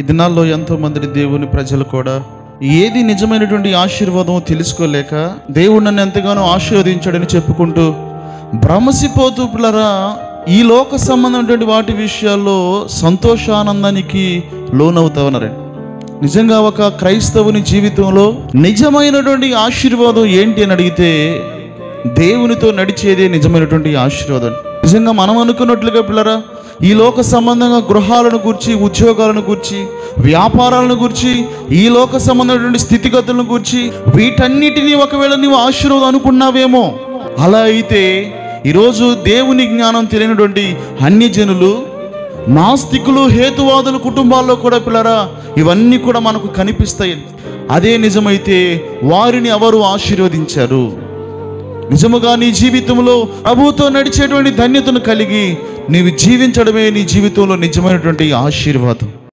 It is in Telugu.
ఈ దినాల్లో ఎంతోమంది దేవుని ప్రజలు కూడా ఏది నిజమైనటువంటి ఆశీర్వాదం తెలుసుకోలేక దేవుడు నన్ను ఎంతగానో ఆశీర్వదించాడని చెప్పుకుంటూ భ్రమసిపోతూ పిల్లరా ఈ లోక సంబంధమైనటువంటి వాటి విషయాల్లో సంతోషానందానికి లోనవుతా ఉన్నారండి. నిజంగా ఒక క్రైస్తవుని జీవితంలో నిజమైనటువంటి ఆశీర్వాదం ఏంటి అని అడిగితే దేవునితో నడిచేదే నిజమైనటువంటి ఆశీర్వాదం. నిజంగా మనం అనుకున్నట్లుగా పిల్లరా ఈ లోక సంబంధంగా గృహాలను గురించి, ఉద్యోగాలను గురించి, వ్యాపారాలను గురించి, ఈ లోక సంబంధమైనటువంటి స్థితిగతులను గురించి వీటన్నిటినీ ఒకవేళ నీవు ఆశీర్వాదం అనుకున్నావేమో. అలా అయితే ఈరోజు దేవుని జ్ఞానం తెలియనటువంటి అన్యజనులు, నాస్తికులు, హేతువాదుల కుటుంబాల్లో కూడా పిల్లరా ఇవన్నీ కూడా మనకు కనిపిస్తాయి. అదే నిజమైతే వారిని ఎవరు ఆశీర్వదించారు? నిజముగా నీ జీవితంలో ప్రభువుతో నడిచేటువంటి ధన్యతను కలిగి నీవు జీవించడమే నీ జీవితంలో నిజమైనటువంటి ఆశీర్వాదం.